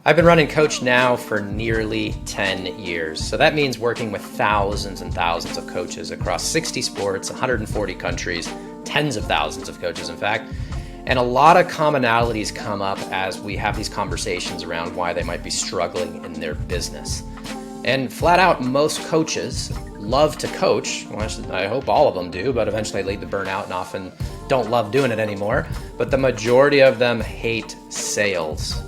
I've been running Coach Now for nearly 10 years. So that means working with thousands and thousands of coaches across 60 sports, 140 countries, tens of thousands of coaches, in fact. And a lot of commonalities come up as we have these conversations around why they might be struggling in their business. And flat out, most coaches love to coach. Well, I hope all of them do, but eventually they lead to burnout and often don't love doing it anymore. But the majority of them hate sales.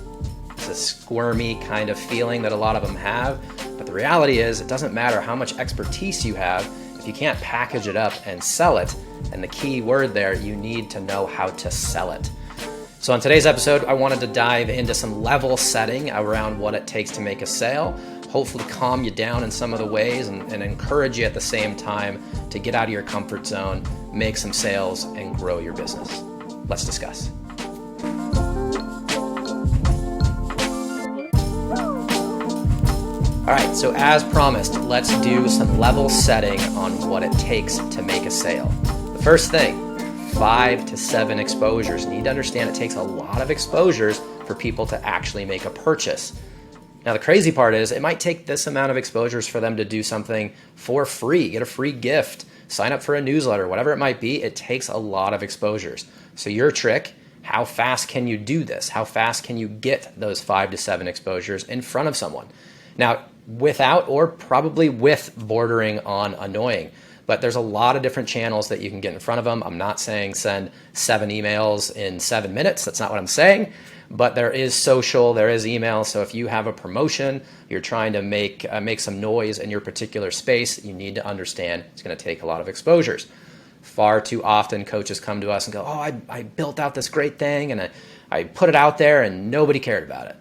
It's a squirmy kind of feeling that a lot of them have. But the reality is, it doesn't matter how much expertise you have if you can't package it up and sell it. And the key word there, you need to know how to sell it. So on today's episode, I wanted to dive into some level setting around what it takes to make a sale, hopefully calm you down in some of the ways and encourage you at the same time to get out of your comfort zone, make some sales, and grow your business. Let's discuss. All right, so as promised, let's do some level setting on what it takes to make a sale. The first thing, 5 to 7 exposures. You need to understand it takes a lot of exposures for people to actually make a purchase. Now, the crazy part is it might take this amount of exposures for them to do something for free, get a free gift, sign up for a newsletter, whatever it might be. It takes a lot of exposures. So your trick, how fast can you do this? How fast can you get those 5 to 7 exposures in front of someone? Now, without or probably with bordering on annoying. But there's a lot of different channels that you can get in front of them. I'm not saying send 7 emails in 7 minutes. That's not what I'm saying. But there is social, there is email. So if you have a promotion, you're trying to make some noise in your particular space, you need to understand it's going to take a lot of exposures. Far too often, coaches come to us and go, oh, I built out this great thing and I put it out there and nobody cared about it.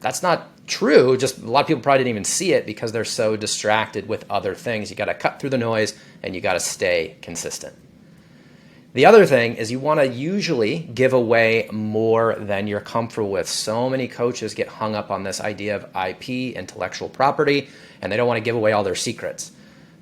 That's not true. Just a lot of people probably didn't even see it because they're so distracted with other things. You got to cut through the noise and you got to stay consistent. The other thing is you want to usually give away more than you're comfortable with. So many coaches get hung up on this idea of IP, intellectual property, and they don't want to give away all their secrets.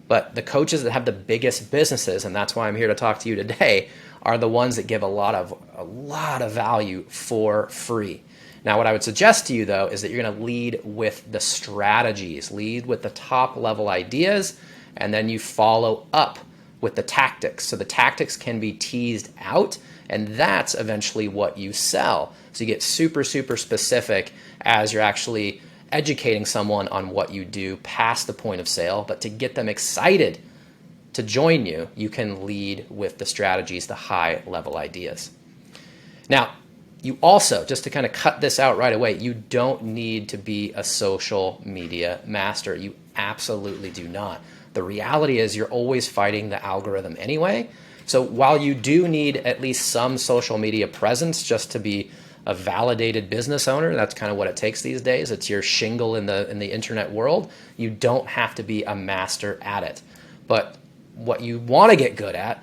But the coaches that have the biggest businesses, and that's why I'm here to talk to you today, are the ones that give a lot of value for free. Now, what I would suggest to you, though, is that you're going to lead with the strategies, lead with the top level ideas, and then you follow up with the tactics. So the tactics can be teased out, and that's eventually what you sell. So you get super, super specific as you're actually educating someone on what you do past the point of sale. But to get them excited to join you, you can lead with the strategies, the high level ideas. Now, you also, just to kind of cut this out right away, you don't need to be a social media master. You absolutely do not. The reality is you're always fighting the algorithm anyway. So while you do need at least some social media presence just to be a validated business owner, that's kind of what it takes these days. It's your shingle in the internet world. You don't have to be a master at it. But what you want to get good at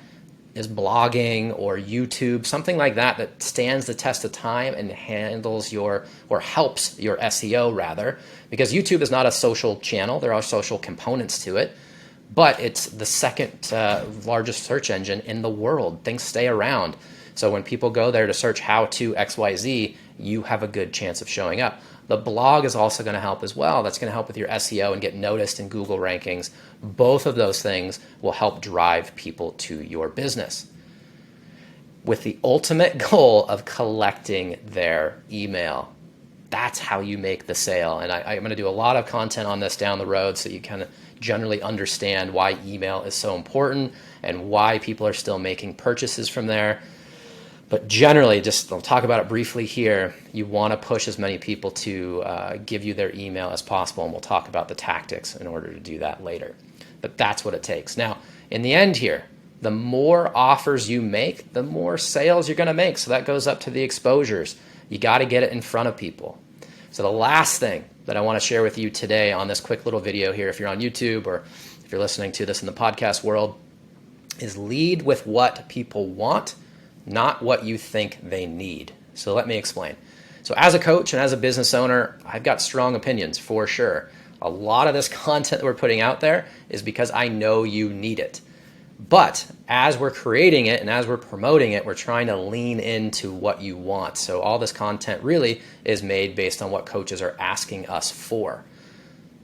is blogging or YouTube, something like that stands the test of time and handles or helps your SEO rather, because YouTube is not a social channel. There are social components to it, but it's the second largest search engine in the world. Things stay around. So when people go there to search how to XYZ, you have a good chance of showing up. The blog is also going to help as well. That's going to help with your SEO and get noticed in Google rankings. Both of those things will help drive people to your business, with the ultimate goal of collecting their email. That's how you make the sale. And I'm going to do a lot of content on this down the road so you kind of generally understand why email is so important and why people are still making purchases from there. But generally, I'll talk about it briefly here. You want to push as many people to give you their email as possible, and we'll talk about the tactics in order to do that later. But that's what it takes. Now, in the end here, the more offers you make, the more sales you're going to make. So that goes up to the exposures. You got to get it in front of people. So the last thing that I want to share with you today on this quick little video here, if you're on YouTube or if you're listening to this in the podcast world, is lead with what people want, not what you think they need. So let me explain. So as a coach and as a business owner, I've got strong opinions for sure. A lot of this content that we're putting out there is because I know you need it. But as we're creating it and as we're promoting it, we're trying to lean into what you want. So all this content really is made based on what coaches are asking us for.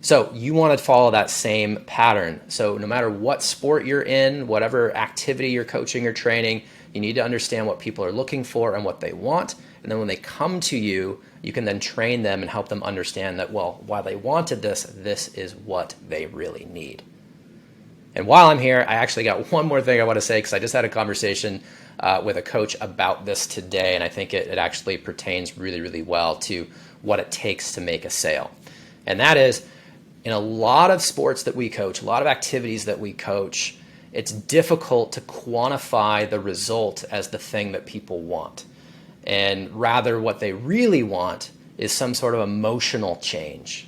So you want to follow that same pattern. So no matter what sport you're in, whatever activity you're coaching or training, you need to understand what people are looking for and what they want. And then when they come to you, you can then train them and help them understand that, well, while they wanted this, this is what they really need. And while I'm here, I actually got one more thing I want to say, because I just had a conversation with a coach about this today, and I think it actually pertains really, really well to what it takes to make a sale. And that is, in a lot of sports that we coach, a lot of activities that we coach, it's difficult to quantify the result as the thing that people want. And rather, what they really want is some sort of emotional change.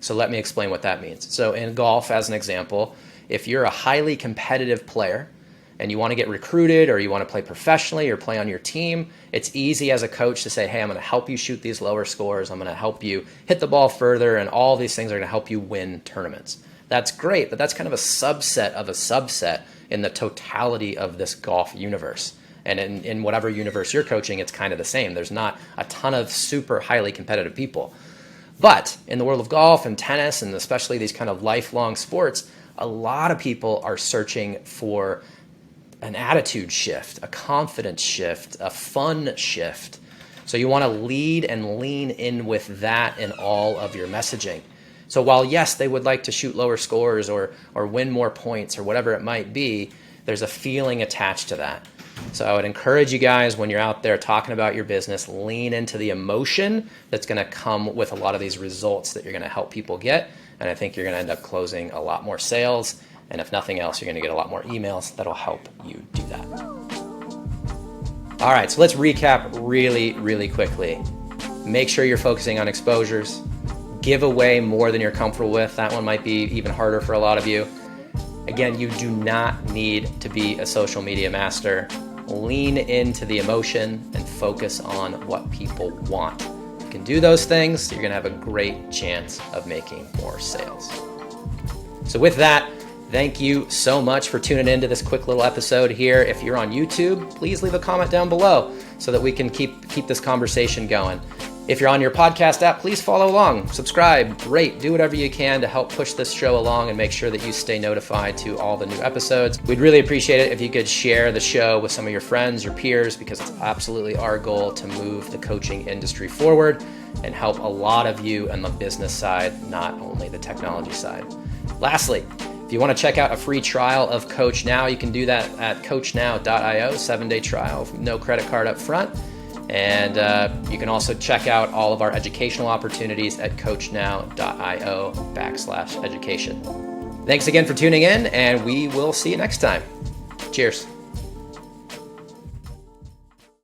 So let me explain what that means. So in golf, as an example, if you're a highly competitive player and you want to get recruited or you want to play professionally or play on your team, it's easy as a coach to say, hey, I'm going to help you shoot these lower scores. I'm going to help you hit the ball further, and all these things are going to help you win tournaments. That's great, but that's kind of a subset in the totality of this golf universe. And in whatever universe you're coaching, it's kind of the same. There's not a ton of super highly competitive people. But in the world of golf and tennis, and especially these kind of lifelong sports, a lot of people are searching for an attitude shift, a confidence shift, a fun shift. So you want to lead and lean in with that in all of your messaging. So while, yes, they would like to shoot lower scores or win more points or whatever it might be, there's a feeling attached to that. So I would encourage you guys, when you're out there talking about your business, lean into the emotion that's going to come with a lot of these results that you're going to help people get. And I think you're going to end up closing a lot more sales. And if nothing else, you're going to get a lot more emails that'll help you do that. All right, so let's recap really, really quickly. Make sure you're focusing on exposures. Give away more than you're comfortable with. That one might be even harder for a lot of you. Again, you do not need to be a social media master. Lean into the emotion and focus on what people want. If you can do those things, you're going to have a great chance of making more sales. So with that, thank you so much for tuning into this quick little episode here. If you're on YouTube, please leave a comment down below so that we can keep this conversation going. If you're on your podcast app, please follow along, subscribe, rate, do whatever you can to help push this show along and make sure that you stay notified to all the new episodes. We'd really appreciate it if you could share the show with some of your friends, your peers, because it's absolutely our goal to move the coaching industry forward and help a lot of you on the business side, not only the technology side. Lastly, if you want to check out a free trial of Coach Now, you can do that at coachnow.io, 7-day trial, no credit card up front. And you can also check out all of our educational opportunities at coachnow.io/education. Thanks again for tuning in, and we will see you next time. Cheers.